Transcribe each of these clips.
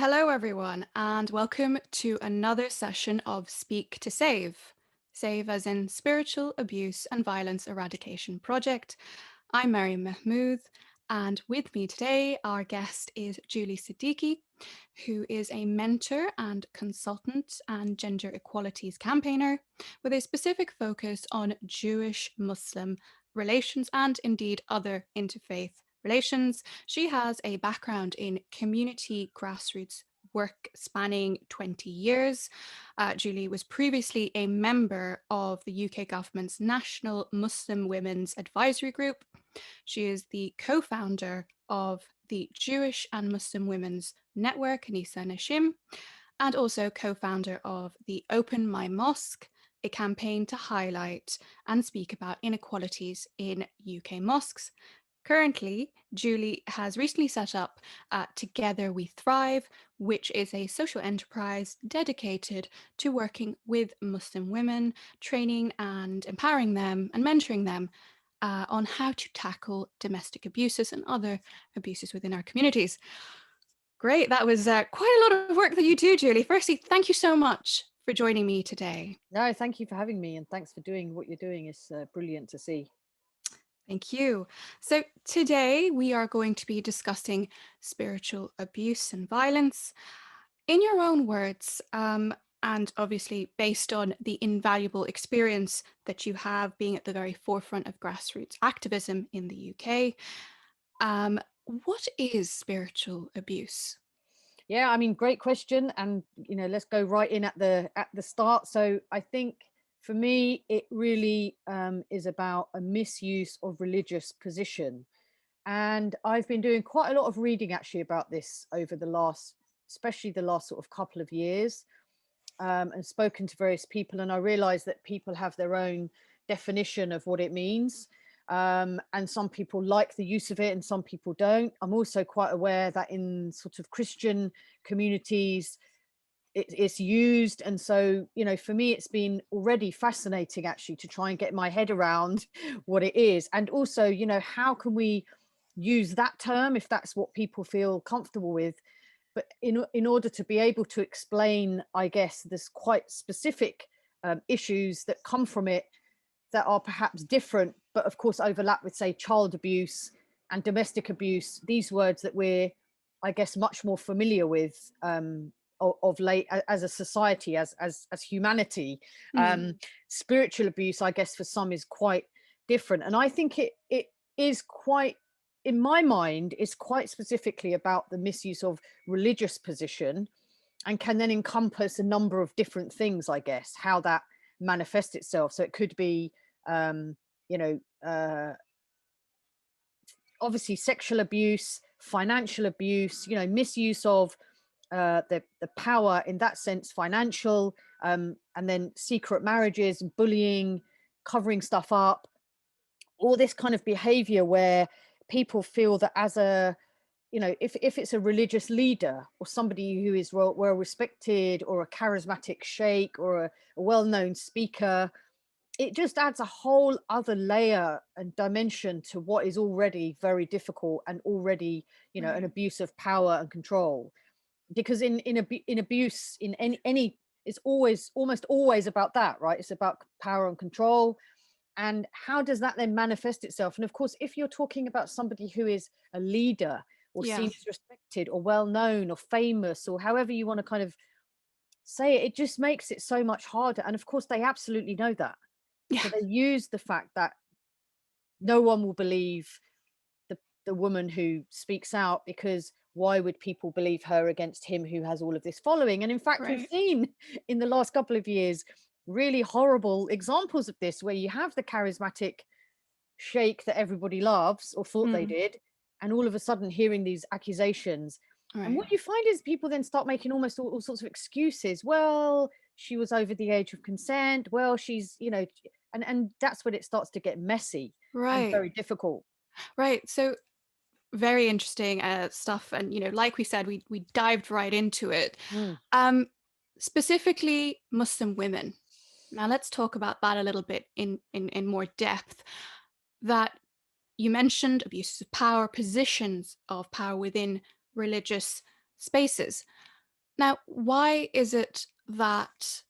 Hello, everyone, and welcome to another session of Speak to Save. Save as in Spiritual Abuse and Violence Eradication Project. I'm Mary Mahmood, and with me today, our guest is Julie Siddiqi, who is a mentor and consultant and gender equalities campaigner with a specific focus on Jewish Muslim relations and indeed other interfaith relations. She has a background in community grassroots work spanning 20 years. Julie was previously a member of the UK government's National Muslim Women's Advisory Group. She is the co founder of the Jewish and Muslim Women's Network, Nisa Nashim, and also co founder of the Open My Mosque, a campaign to highlight and speak about inequalities in UK mosques. Currently, Julie has recently set up Together We Thrive, which is a social enterprise dedicated to working with Muslim women, training and empowering them and mentoring them on how to tackle domestic abuses and other abuses within our communities. Great. That was quite a lot of work that you do, Julie. Firstly, thank you so much for joining me today. No, thank you for having me, and thanks for doing what you're doing. It's brilliant to see. Thank you. So, today we are going to be discussing spiritual abuse and violence. In your own words, and obviously based on the invaluable experience that you have being at the very forefront of grassroots activism in the UK, what is spiritual abuse? Yeah, I mean, great question, and let's go right in at the start. So I think for me, it really is about a misuse of religious position, and I've been doing quite a lot of reading actually about this over especially the last sort of couple of years, and spoken to various people, and I realized that people have their own definition of what it means. And some people like the use of it and some people don't. I'm also quite aware that in sort of Christian communities, it's used. And so, for me, it's been already fascinating actually to try and get my head around what it is. And also, how can we use that term if that's what people feel comfortable with, but in order to be able to explain, I guess, this quite specific issues that come from it that are perhaps different, but of course overlap with, say, child abuse and domestic abuse, these words that we're, I guess, much more familiar with of late as a society, as humanity. Mm, Spiritual abuse, I guess, for some is quite different. And I think it is quite, in my mind, is quite specifically about the misuse of religious position, and can then encompass a number of different things, I guess, how that manifests itself. So it could be, um, you know, uh, obviously sexual abuse, financial abuse, misuse of the power in that sense, financial, and then secret marriages, bullying, covering stuff up, all this kind of behavior where people feel that as a, if it's a religious leader or somebody who is well respected, or a charismatic sheikh, or a well-known speaker, it just adds a whole other layer and dimension to what is already very difficult and already, an right. abuse of power and control. Because in abuse, in any it's always, almost always, about that, right? It's about power and control. And how does that then manifest itself? And of course, if you're talking about somebody who is a leader, or Yeah. seen as respected, or well known, or famous, or however you want to kind of say it, it just makes it so much harder. And of course, they absolutely know that. Yeah. So they use the fact that no one will believe the woman who speaks out, because why would people believe her against him who has all of this following? And in fact, we've Right. seen in the last couple of years really horrible examples of this, where you have the charismatic sheikh that everybody loves, or thought they Mm, did, and all of a sudden hearing these accusations. And right. what you find is people then start making almost all sorts of excuses. Well, she was over the age of consent. Well, she's, and that's when it starts to get messy and Right. very difficult. Right. So very interesting stuff. And, like we said, we dived right into it. Mm. Um, Specifically, Muslim women. Now, let's talk about that a little bit in more depth. That you mentioned abuses of power, positions of power within religious spaces. Now, why is it that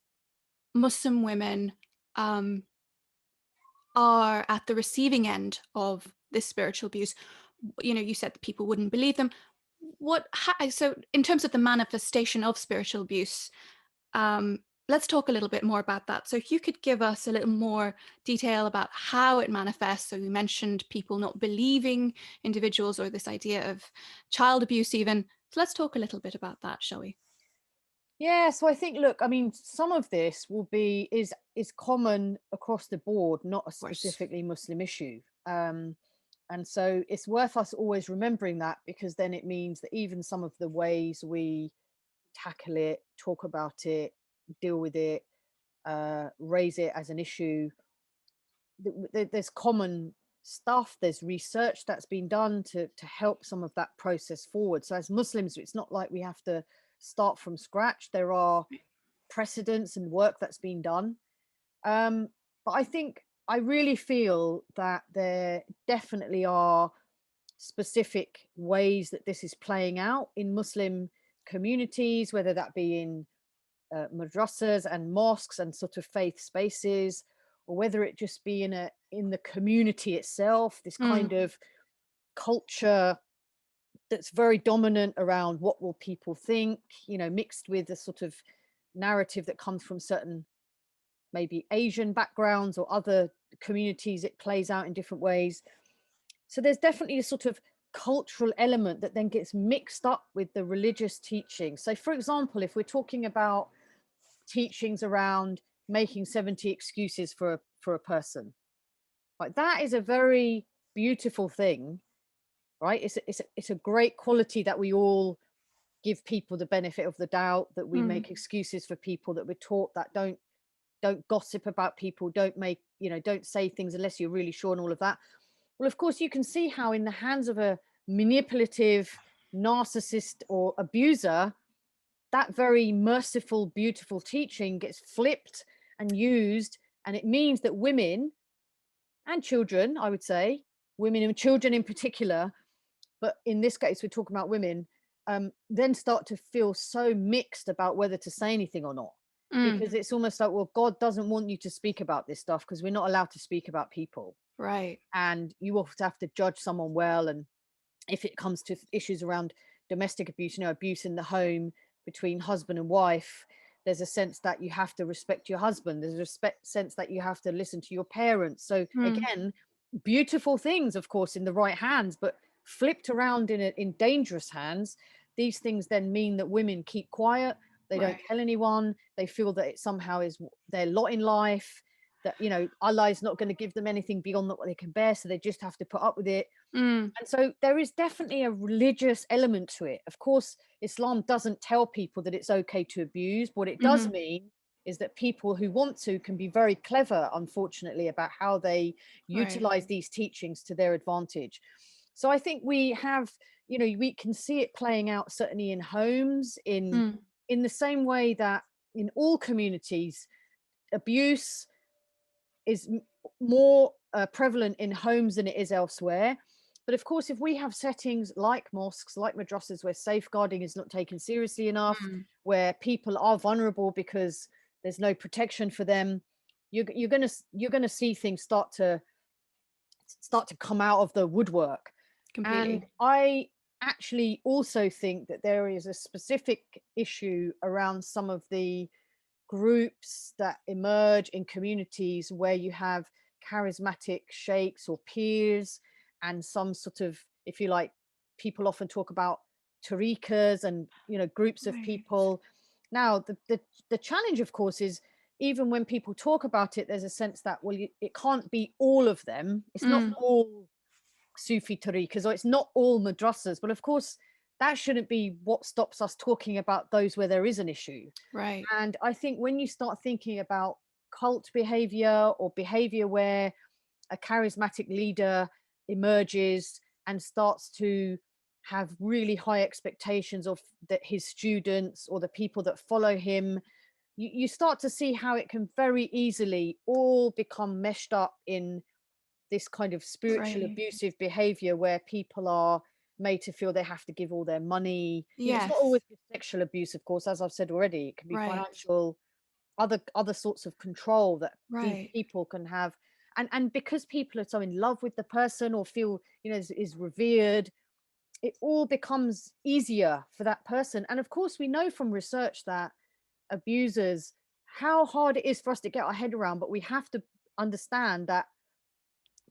Muslim women um, are at the receiving end of this spiritual abuse? You know, you said that people wouldn't believe them. So in terms of the manifestation of spiritual abuse, um, let's talk a little bit more about that. So if you could give us a little more detail about how it manifests. So you mentioned people not believing individuals, or this idea of child abuse even. So let's talk a little bit about that, shall we? Yeah, so I think, look, I mean, some of this will be is common across the board, not a Of course. specifically Muslim issue. And so it's worth us always remembering that, because then it means that even some of the ways we tackle it, talk about it, deal with it, raise it as an issue, there's common stuff, there's research that's been done to help some of that process forward. So as Muslims, it's not like we have to start from scratch. There are precedents and work that's been done. um but I think, I really feel that there definitely are specific ways that this is playing out in Muslim communities, whether that be in madrasas and mosques and sort of faith spaces, or whether it just be in the community itself, this Mm, kind of culture that's very dominant around what will people think, mixed with the sort of narrative that comes from certain, maybe Asian backgrounds or other communities. It plays out in different ways. So there's definitely a sort of cultural element that then gets mixed up with the religious teaching. So for example, if we're talking about teachings around making 70 excuses for a person, like, that is a very beautiful thing, right? It's a great quality that we all give people the benefit of the doubt, that we mm, make excuses for people, that we're taught that don't gossip about people, don't make, don't say things unless you're really sure, and all of that. Well, of course, you can see how in the hands of a manipulative narcissist or abuser, that very merciful, beautiful teaching gets flipped and used. And it means that women and children, I would say, women and children in particular, but in this case, we're talking about women, then start to feel so mixed about whether to say anything or not. mm, Because it's almost like, well, God doesn't want you to speak about this stuff because we're not allowed to speak about people. right. And you often have to judge someone well. And if it comes to issues around domestic abuse, abuse in the home between husband and wife, there's a sense that you have to respect your husband. There's a sense that you have to listen to your parents. So Mm, again, beautiful things, of course, in the right hands, but flipped around in dangerous hands, these things then mean that women keep quiet. They don't right. tell anyone. They feel that it somehow is their lot in life. That Allah is not going to give them anything beyond what they can bear, so they just have to put up with it. Mm, And so there is definitely a religious element to it. Of course, Islam doesn't tell people that it's okay to abuse. What it does mhm, mean is that people who want to can be very clever, unfortunately, about how they right. utilize these teachings to their advantage. So I think we have, we can see it playing out certainly in homes, Mm, in the same way that in all communities, abuse is more prevalent in homes than it is elsewhere. But of course, if we have settings like mosques, like madrasas, where safeguarding is not taken seriously enough, mm, where people are vulnerable because there's no protection for them, you're gonna see things start to come out of the woodwork. And completely. I actually also think that there is a specific issue around some of the groups that emerge in communities where you have charismatic sheikhs or peers, and some sort of, if you like, people often talk about tariqas and groups of Right. people. Now the challenge, of course, is even when people talk about it, there's a sense that, well, it can't be all of them. It's not Mm, all Sufi tariqas, or it's not all madrasas. But of course, that shouldn't be what stops us talking about those where there is an issue. right. And I think when you start thinking about cult behavior, or behavior where a charismatic leader emerges and starts to have really high expectations of his students or the people that follow him, you start to see how it can very easily all become meshed up in this kind of spiritual Right. abusive behavior, where people are made to feel they have to give all their money. It's not Yes. always just sexual abuse, of course, as I've said already. It can be Right. financial, other sorts of control that these Right. people can have. And because people are so in love with the person, or feel, is revered, it all becomes easier for that person. And of course, we know from research that abusers, how hard it is for us to get our head around, but we have to understand that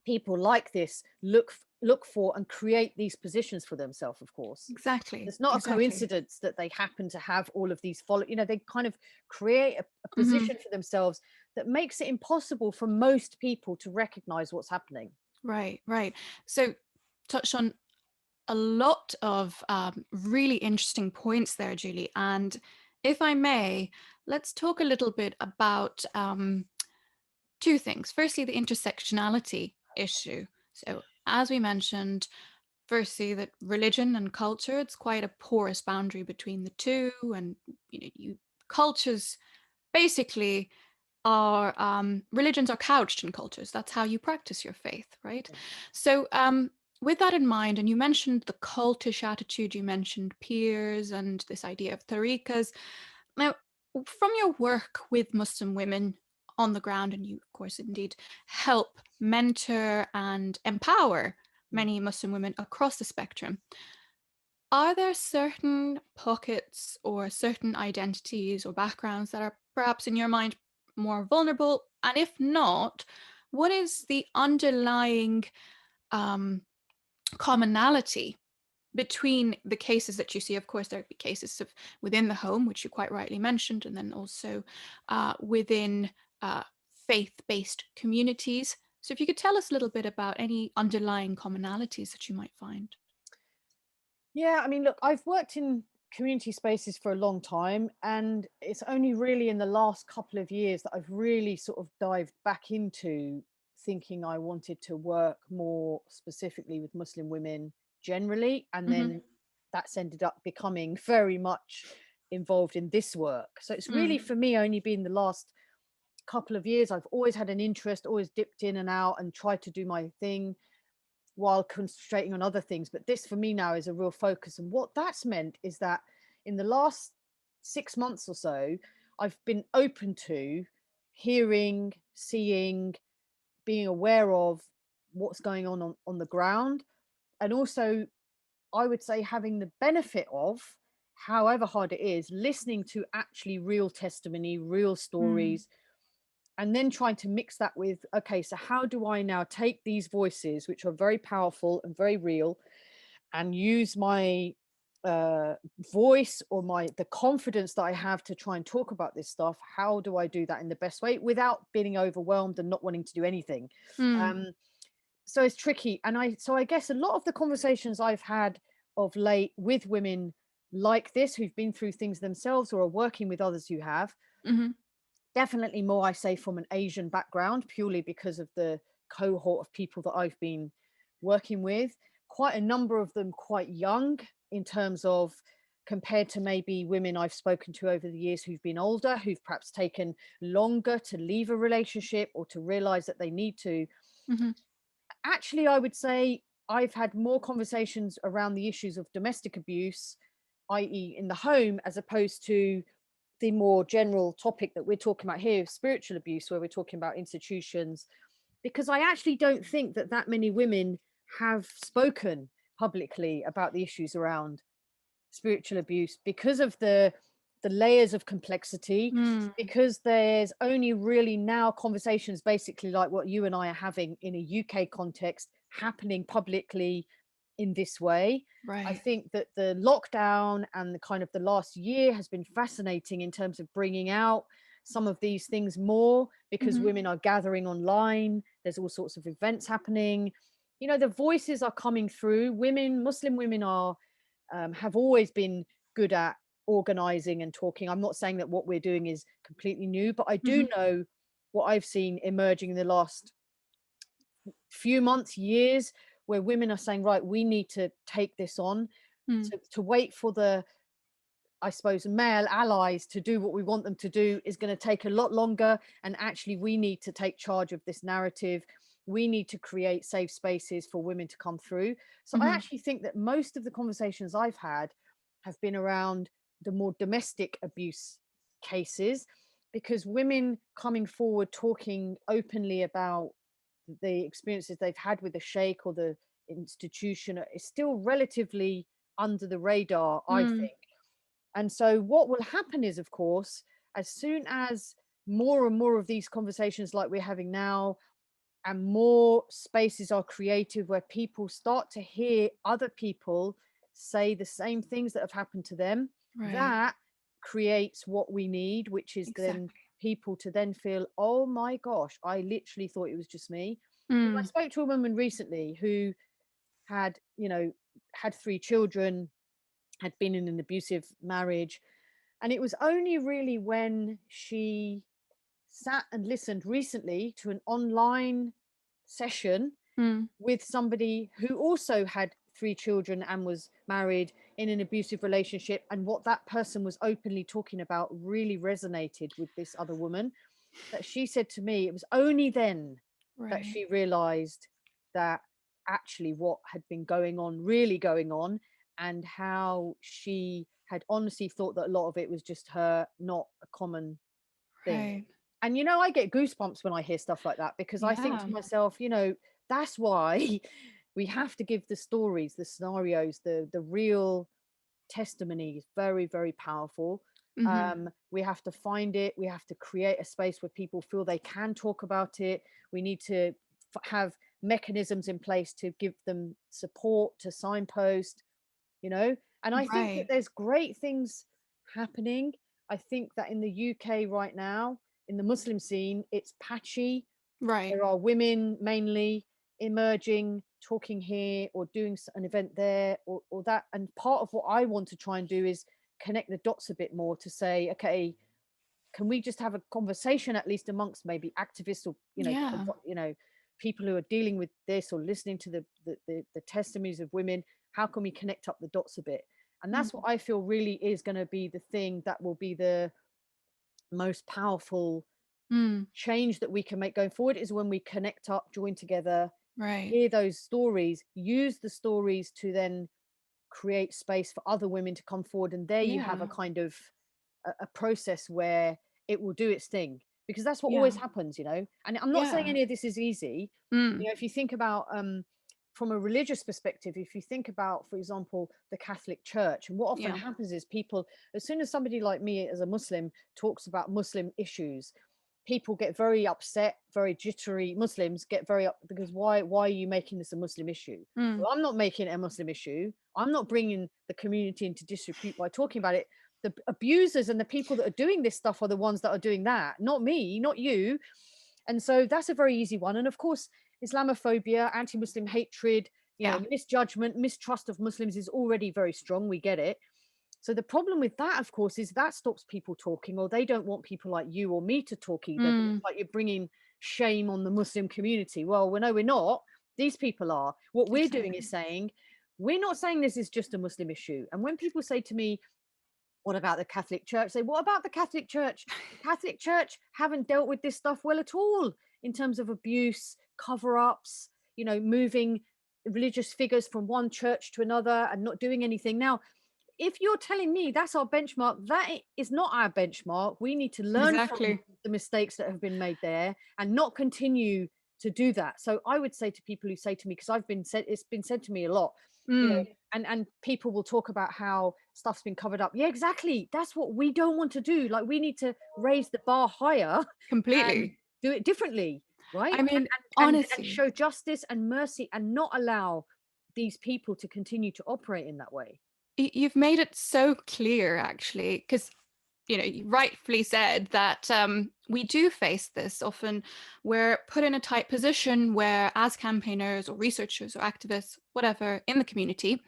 people like this look for and create these positions for themselves, of course. Exactly. It's not a Exactly. coincidence that they happen to have all of these they kind of create a Hmm. position for themselves that makes it impossible for most people to recognize what's happening. Right. Right. So, touched on a lot of really interesting points there, Julie. And if I may, let's talk a little bit about two things. Firstly, the intersectionality issue. So, as we mentioned, firstly, that religion and culture, it's quite a porous boundary between the two. And, cultures basically are, religions are couched in cultures. That's how you practice your faith, right? Yeah. So, with that in mind, and you mentioned the cultish attitude, you mentioned peers and this idea of tariqas. Now, from your work with Muslim women on the ground, and you, of course, indeed help mentor and empower Mm. many Muslim women across the spectrum, are there certain pockets or certain identities or backgrounds that are perhaps in your mind more vulnerable? And if not, what is the underlying um, commonality between the cases that you see? Of course, there would be cases of within the home, which you quite rightly mentioned, and then also within uh, faith-based communities. So if you could tell us a little bit about any underlying commonalities that you might find. Yeah, I mean, look, I've worked in community spaces for a long time, and it's only really in the last couple of years that I've really sort of dived back into thinking I wanted to work more specifically with Muslim women generally. And Hmm. then that's ended up becoming very much involved in this work. So it's really, Mm. for me, only been the last couple of years. I've always had an interest, always dipped in and out and tried to do my thing while concentrating on other things. But this for me now is a real focus. And what that's meant is that in the last 6 months or so, I've been open to hearing, seeing, being aware of what's going on the ground. And also, I would say, having the benefit of, however hard it is, listening to actually real testimony, real Mm. stories, and then trying to mix that with, okay, so how do I now take these voices, which are very powerful and very real, and use my uh voice, or my the confidence that I have to try and talk about this stuff? How do I do that in the best way without being overwhelmed and not wanting to do anything? Mm. um so it's tricky. And I guess a lot of the conversations I've had of late with women like this, who've been through things themselves or are working with others who have, Mhm. definitely more, I say, from an Asian background, purely because of the cohort of people that I've been working with. Quite a number of them quite young, in terms of, compared to maybe women I've spoken to over the years who've been older, who've perhaps taken longer to leave a relationship or to realize that they need to. Mhm. Actually, I would say I've had more conversations around the issues of domestic abuse, i.e., in the home, as opposed to the more general topic that we're talking about here, spiritual abuse, where we're talking about institutions. Because I actually don't think that that many women have spoken publicly about the issues around spiritual abuse, because of the layers of complexity, Mm. because there's only really now conversations basically like what you and I are having in a UK context, happening publicly in this way. I Right. think that the lockdown and the kind of the last year has been fascinating in terms of bringing out some of these things more, because Mhm. women are gathering online, there's all sorts of events happening, the voices are coming through. Muslim women are, have always been good at organizing and talking. I'm not saying that what we're doing is completely new, but I do Mhm. know what I've seen emerging in the last few months, years, where women are saying, right, we need to take this on. Mm. To wait for the, I suppose, male allies to do what we want them to do is going to take a lot longer. And actually, we need to take charge of this narrative. we need to create safe spaces for women to come through. So I Mhm. actually think that most of the conversations I've had have been around the more domestic abuse cases, because women coming forward talking openly about the experiences they've had with the sheikh or the institution is still relatively under the radar, I Mm. think. And so what will happen is, of course, as soon as more and more of these conversations like we're having now, and more spaces are created where people start to hear other people say the same things that have happened to them, Right. that creates what we need, which is then Exactly. people to then feel, oh my gosh, I literally thought it was just me. Because I Mm. spoke to a woman recently who had, had 3 children, had been in an abusive marriage. And it was only really when she sat and listened recently to an online session Mm. with somebody who also had 3 children and was married in an abusive relationship. And what that person was openly talking about really resonated with this other woman. That she said to me, it was only then that Right. she realized that actually what had been going on, really going on, and how she had honestly thought that a lot of it was just her, not a common thing. Right. And I get goosebumps when I hear stuff like that, because I think Yeah. to myself, that's why we have to give the stories, the scenarios, the real testimony is very, very powerful. Mhm. We have to find it. We have to create a space where people feel they can talk about it. We need to have mechanisms in place to give them support, to signpost, you know. And I think that Right. there's great things happening. I think that in the UK right now, in the Muslim scene, it's patchy. Right. There are women mainly emerging, talking here or doing an event there, or that. And part of what I want to try and do is connect the dots a bit more to say, okay, can we just have a conversation at least amongst maybe activists or Yeah. people who are dealing with this or listening to the testimonies of women? How can we connect up the dots a bit? And that's what Mm. I feel really is going to be the thing that will be the most powerful Mm. change that we can make going forward, is when we connect up, join together, Right. hear those stories, use the stories to then create space for other women to come forward. And there you have a Yeah. kind of a process where it will do its thing, because that's what always Yeah. happens. And I'm not saying Yeah. any of this is easy. Mm. If you think about from a religious perspective, if you think about, for example, the Catholic Church, and what often Yeah. happens is people, as soon as somebody like me as a Muslim talks about Muslim issues, people get very upset, very jittery. Muslims get very up, because why are you making this a Muslim issue? Mm. Well, I'm not making it a Muslim issue. I'm not bringing the community into disrepute by talking about it. The abusers and the people that are doing this stuff are the ones that are doing that, not me, not you. And so that's a very easy one. And of course, Islamophobia, anti-Muslim hatred, Yeah. misjudgment, mistrust of Muslims is already very strong. We get it. So the problem with that, of course, is that stops people talking, or they don't want people like you or me to talk either. But it's Mm. like you're bringing shame on the Muslim community. Well, we know we're not. These people are. What we're doing is Exactly. saying, we're not saying this is just a Muslim issue. And when people say to me, what about the Catholic Church? Say, what about the Catholic Church? The Catholic Church haven't dealt with this stuff well at all, in terms of abuse, cover ups, moving religious figures from one church to another and not doing anything. Now, if you're telling me that's our benchmark, is not our benchmark. We need to learn from Exactly. the mistakes that have been made there and not continue to do that. So I would say to people who say to me, because it's been said to me a lot, you know, Mm. and people will talk about how stuff's been covered up. Yeah, exactly. That's what we don't want to do. Like, we need to raise the bar higher and Completely. do it differently, right? I mean, And honestly, show justice and mercy, and not allow these people to continue to operate in that way. you've made it so clear, actually, because you rightfully said that we do face this often. We're put in a tight position where, as campaigners or researchers or activists, whatever, in the community,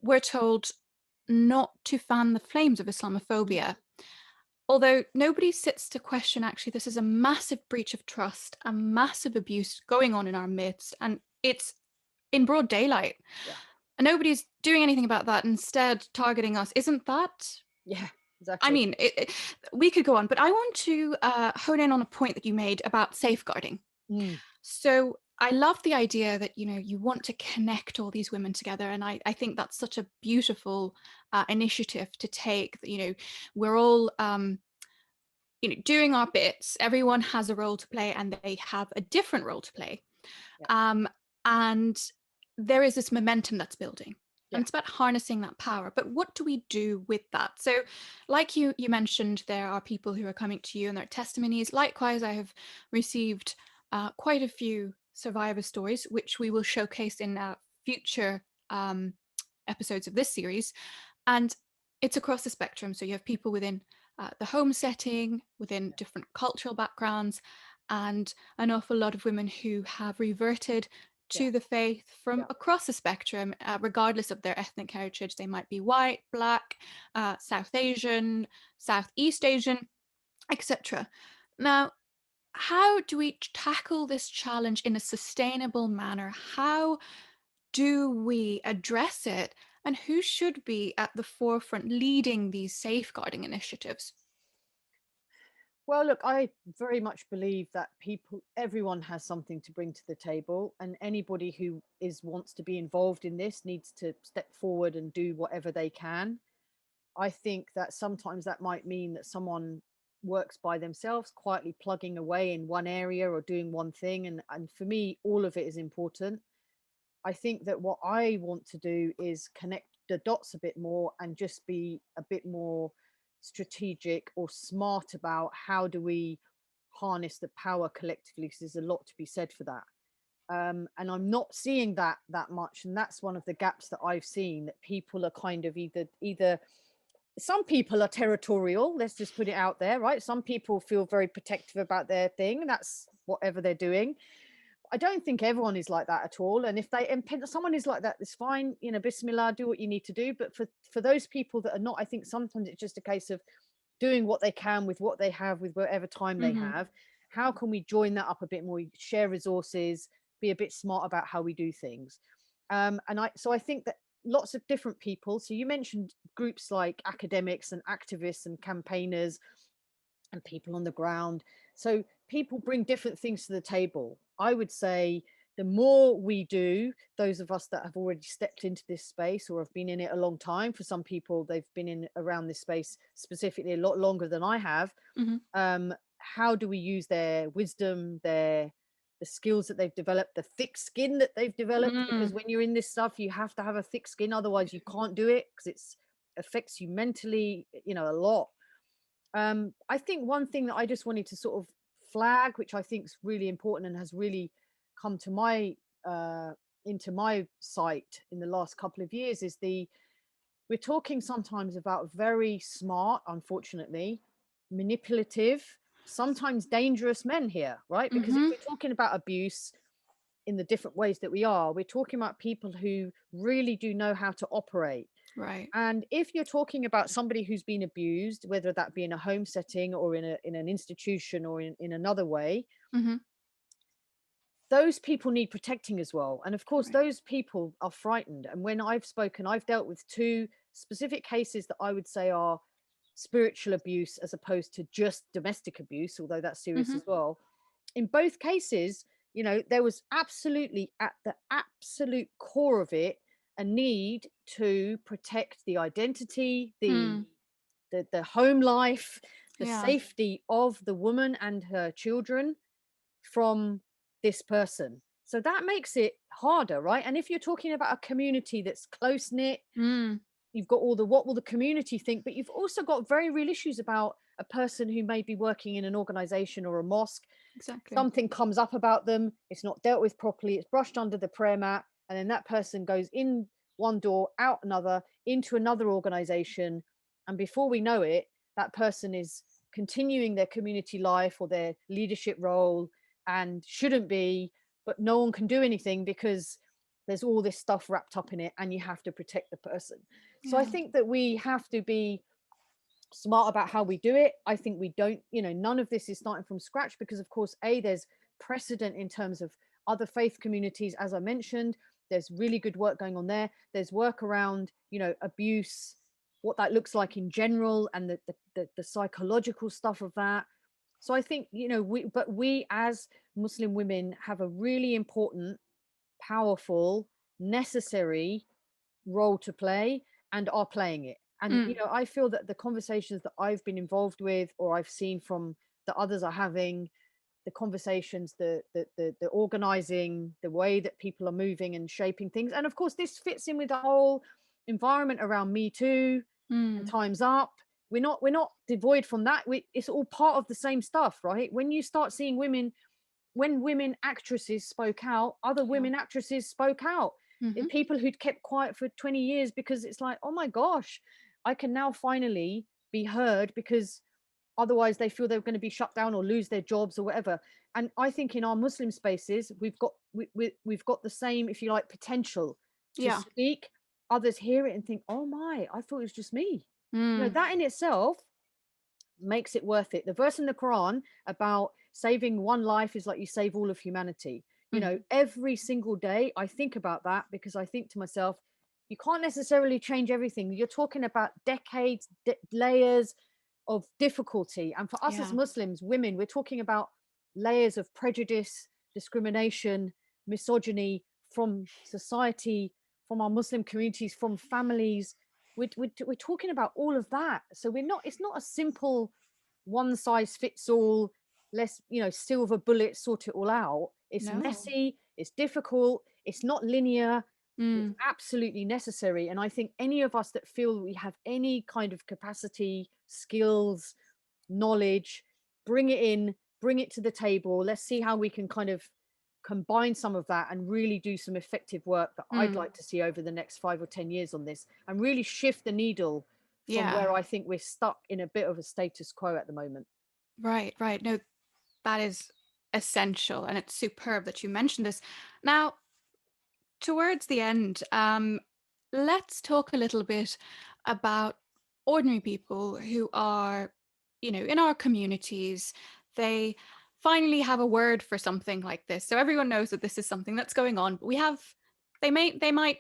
we're told not to fan the flames of Islamophobia. Although nobody sits to question, actually, this is a massive breach of trust, a massive abuse going on in our midst, and it's in broad daylight. Yeah. And nobody's doing anything about that, instead targeting us. Isn't that, Yeah, I exactly. mean, we could go on, but I want to hone in on a point that you made about safeguarding. Mm, So I love the idea that, you want to connect all these women together. And I think that's such a beautiful initiative to take. We're all, doing our bits. Everyone has a role to play and they have a different role to play. Yeah, Um, and there is this momentum that's building. And yeah, it's about harnessing that power. But what do we do with that? So, like you mentioned, there are people who are coming to you and their testimonies. Likewise, I have received quite a few survivor stories, which we will showcase in future episodes of this series. And it's across the spectrum. So you have people within the home setting, within different cultural backgrounds, and an awful lot of women who have reverted yeah, to the faith from yeah. across the spectrum, regardless of their ethnic heritage. They might be white, black, South Asian, Southeast Asian, etc. Now, how do we tackle this challenge in a sustainable manner? How do we address it? And who should be at the forefront leading these safeguarding initiatives? Well, look, I very much believe that everyone has something to bring to the table, and anybody who wants to be involved in this needs to step forward and do whatever they can. I think that sometimes that might mean that someone works by themselves, quietly plugging away in one area or doing one thing, and for me, all of it is important. I think that what I want to do is connect the dots a bit more and just be a bit more strategic or smart about how do we harness the power collectively, because there's a lot to be said for that. And I'm not seeing that much, and that's one of the gaps that I've seen, that people are kind of either some people are territorial, let's just put it out there, right? Some people feel very protective about their thing, that's whatever they're doing. I don't think everyone is like that at all. And if someone is like that, it's fine. Bismillah, do what you need to do. But for those people that are not, I think sometimes it's just a case of doing what they can with what they have, with whatever time they Hmm. have. How can we join that up a bit more? Share resources, be a bit smart about how we do things. So I think that lots of different people. So you mentioned groups like academics and activists and campaigners and people on the ground. So people bring different things to the table. I would say the more we do, those of us that have already stepped into this space or have been in it a long time, for some people, they've been in around this space specifically a lot longer than I have. Hmm. How do we use their wisdom, the skills that they've developed, the thick skin that they've developed? Mm. Because when you're in this stuff, you have to have a thick skin, otherwise you can't do it, because it's affects you mentally, a lot. I think one thing that I just wanted to sort of flag, which I think is really important and has really come to my into my sight in the last couple of years, is we're talking sometimes about very smart, unfortunately, manipulative, sometimes dangerous men here, right? Because if Hmm. we're talking about abuse in the different ways that we are, we're talking about people who really do know how to operate. Right. And if you're talking about somebody who's been abused, whether that be in a home setting or in an institution or in another way, Hmm. those people need protecting as well. And of course, Right. those people are frightened. And when I've spoken, I've dealt with two specific cases that I would say are spiritual abuse as opposed to just domestic abuse, although that's serious Hmm. as well. In both cases, there was absolutely at the absolute core of it a need to protect the identity, Mm. the home life, the Yeah. safety of the woman and her children from this person. So that makes it harder, right? And if you're talking about a community that's close knit, Mm. you've got all the what will the community think, but you've also got very real issues about a person who may be working in an organization or a mosque. Exactly. Something comes up about them, it's not dealt with properly, it's brushed under the prayer mat, and then that person goes in one door, out another, into another organization. And before we know it, that person is continuing their community life or their leadership role and shouldn't be, but no one can do anything because there's all this stuff wrapped up in it and you have to protect the person. So I Yeah. think that we have to be smart about how we do it. I think we don't, none of this is starting from scratch because, of course, there's precedent in terms of other faith communities, as I mentioned. There's really good work going on there. There's work around, abuse, what that looks like in general, and the psychological stuff of that. So I think, we as Muslim women have a really important, powerful, necessary role to play, and are playing it. And Mm, I feel that the conversations that I've been involved with, or I've seen from the others are having, the conversations, the organizing, the way that people are moving and shaping things. And of course, this fits in with the whole environment around Me Too and mm, Time's Up. We're not devoid from that. It's all part of the same stuff, right? When you start seeing women, when women actresses spoke out, other yeah. women actresses spoke out. Hmm. People who'd kept quiet for 20 years, because it's like, oh my gosh, I can now finally be heard, because otherwise they feel they're going to be shut down or lose their jobs or whatever. And I think in our Muslim spaces, we've got the same, if you like, potential to Yeah. speak. Others hear it and think, oh my, I thought it was just me. Mm, That in itself makes it worth it. The verse in the Quran about saving one life is like you save all of humanity. mhm. Every single day I think about that, because I think to myself, you can't necessarily change everything. You're talking about decades, layers of difficulty. And for us as Yeah. Muslims, women, we're talking about layers of prejudice, discrimination, misogyny from society, from our Muslim communities, from families. We're talking about all of that. So it's not a simple one size fits all, let's, silver bullet, sort it all out. It's No. messy, it's difficult, it's not linear, it's Mm, absolutely necessary. And I think any of us that feel we have any kind of capacity, skills, knowledge, bring it in, bring it to the table. Let's see how we can kind of combine some of that and really do some effective work that I'd mm. like to see over the next 5 or 10 years on this, and really shift the needle from Yeah. where I think we're stuck in a bit of a status quo at the moment. Right, right. No, that is essential, and it's superb that you mentioned this. Now, towards the end, let's talk a little bit about ordinary people who are, in our communities. They finally have a word for something like this. So everyone knows that this is something that's going on. But they might,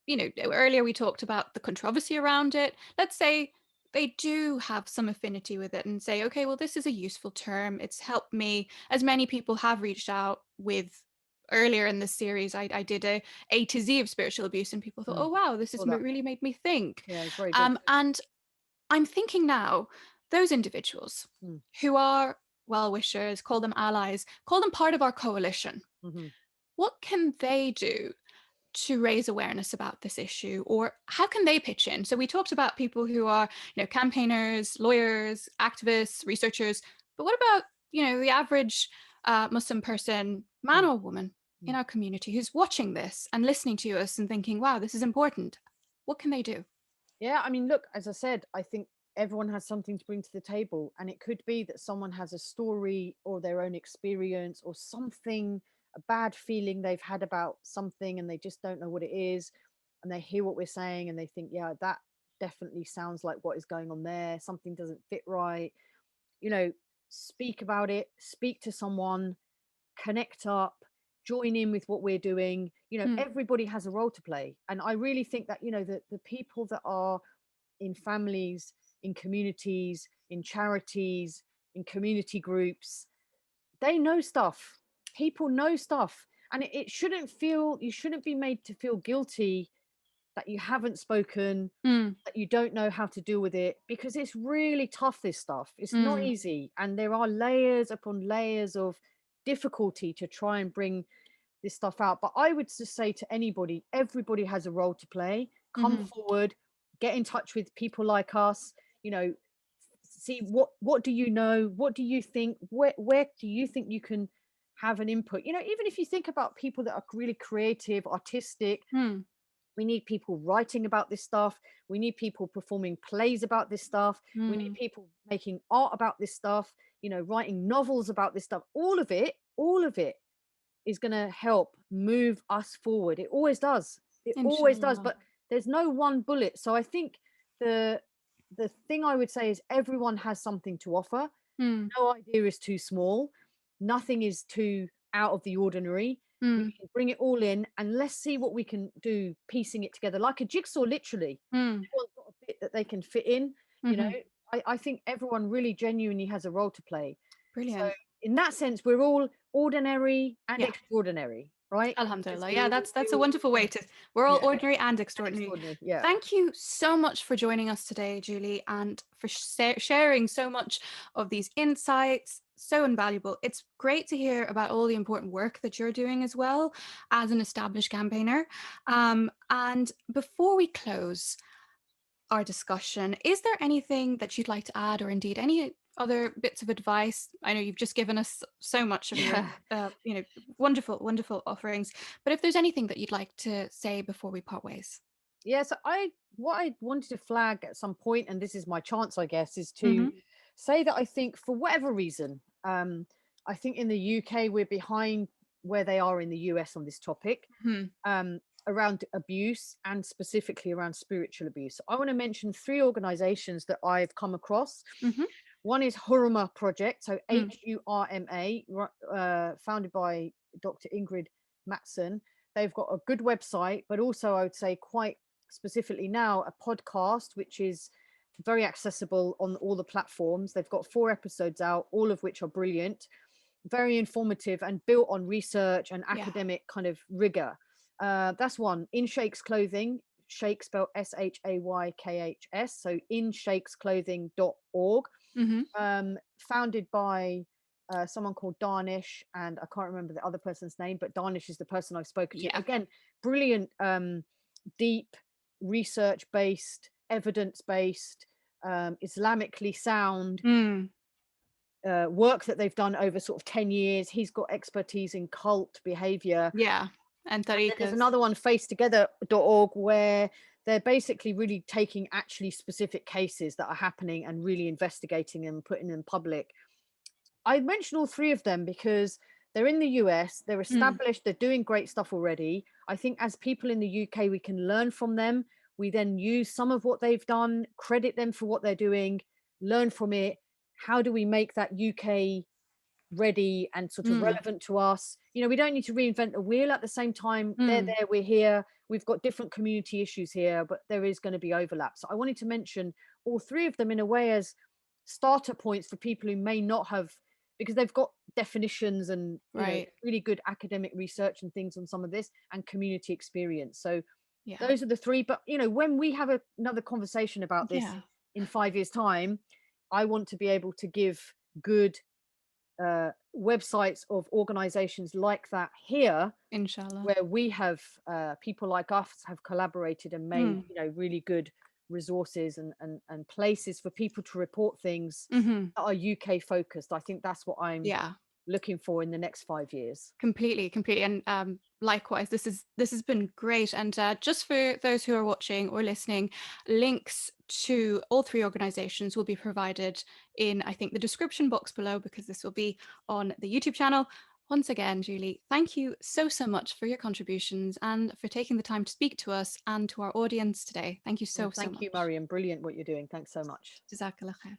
earlier we talked about the controversy around it. Let's say they do have some affinity with it and say, okay, well, this is a useful term. It's helped me, as many people have reached out with. Earlier in this series, I did A to Z of spiritual abuse, and people thought, Mm, oh wow, this has saw that. really made me think. Yeah, it's very good. And I'm thinking now, those individuals Mm, who are well wishers, call them allies, call them part of our coalition, mhm. what can they do to raise awareness about this issue, or how can they pitch in? So we talked about people who are, campaigners, lawyers, activists, researchers, but what about, the average Muslim person, man Mm, or woman, in mm. our community who's watching this and listening to us and thinking, wow, this is important? What can they do? Yeah, I mean, look, as I said, I think everyone has something to bring to the table. And it could be that someone has a story or their own experience or something, a bad feeling they've had about something, and they just don't know what it is. And they hear what we're saying and they think, yeah, that definitely sounds like what is going on there. Something doesn't fit right. You know, speak about it, speak to someone, connect up, join in with what we're doing. Mm, Everybody has a role to play. And I really think that, the people that are in families, in communities, in charities, in community groups, they know stuff. People know stuff. And you shouldn't be made to feel guilty that you haven't spoken, mm, that you don't know how to deal with it, because it's really tough, this stuff. It's not mm, easy. And there are layers upon layers of difficulty to try and bring this stuff out. But I would just say to anybody, everybody has a role to play. Come mhm, forward, get in touch with people like us, you know, see what do you know? What do you think? Where do you think you can have an input? Even if you think about people that are really creative, artistic, mm, we need people writing about this stuff. We need people performing plays about this stuff. We need mm. people making art about this stuff, writing novels about this stuff. All of it is going to help move us forward. It always does. It always does. Inshallah. But there's no one bullet. So I think the the thing I would say is everyone has something to offer. Mm, No idea is too small. Nothing is too out of the ordinary. We mm, can bring it all in, and let's see what we can do, piecing it together like a jigsaw, literally. mm, Everyone's got a bit that they can fit in. You know, mhm. I think everyone really genuinely has a role to play. So Brilliant. in that sense, we're all ordinary and Yeah. extraordinary, right? Because Alhamdulillah. we Yeah, all, that's a wonderful way yeah, to. We're all yeah, ordinary and and extraordinary. extraordinary. Yeah. Thank you so much for joining us today, Julie, and for sharing so much of these insights. So invaluable. It's great to hear about all the important work that you're doing as well as an established campaigner. And before we close our discussion, is there anything that you'd like to add, or indeed any other bits of advice? I know you've just given us so much of your, Yeah. wonderful, wonderful offerings. But if there's anything that you'd like to say before we part ways. Yeah, so what I wanted to flag at some point, and this is my chance, I guess, is to Hmm. say that I think for whatever reason, I think in the UK we're behind where they are in the US on this topic, Hmm. um, around abuse and specifically around spiritual abuse. I want to mention three organizations that I've come across. Hmm. One is Hurma Project, so Mm. HURMA, founded by Dr. Ingrid Matson. They've got a good website, but also I would say quite specifically now a podcast, which is very accessible on all the platforms. They've got 4 episodes out, all of which are brilliant, very informative and built on research and Yeah. academic kind of rigor. That's one. In Sheikh's Clothing, Sheikh spelled SHAYKHS, so insheikhsclothing.org, Hmm. founded by someone called Darnish, and I can't remember the other person's name, but Darnish is the person I've spoken to. Yeah. Again, brilliant, deep, research based, evidence based, Islamically sound Mm. work that they've done over sort of 10 years. He's got expertise in cult behavior. Yeah. And And then there's tariqas. another one, facetogether.org, where they're basically really taking actually specific cases that are happening and really investigating and putting them public. I mention all three of them because they're in the US, they're Mm. established, they're doing great stuff already. I think as people in the UK, we can learn from them. We then use some of what they've done, credit them for what they're doing, learn from it. How do we make that UK ready and sort of Mm. relevant to us? We don't need to reinvent the wheel. At the same time, they're Mm. there, we're here. We've got different community issues here, but there is going to be overlap. So I wanted to mention all three of them in a way as starter points for people who may not have, because they've got definitions and Right. really good academic research and things on some of this and community experience. So Yeah. those are the three. But when we have another conversation about this Yeah. in 5 years time, I want to be able to give good websites of organizations like that here, Inshallah. where we have people like us have collaborated and made Mm. really good resources and places for people to report things Hmm. that are UK focused. I think that's what I'm Yeah. looking for in the next 5 years. Completely, completely, and likewise, this has been great. And just for those who are watching or listening, links to all three organizations will be provided in, I think, the description box below, because this will be on the YouTube channel. Once again, Julie, thank you so, so much for your contributions and for taking the time to speak to us and to our audience today. Thank you Well, so, so thank you, much. Mariam. Brilliant what you're doing. Thanks so much. Jazakallah khair.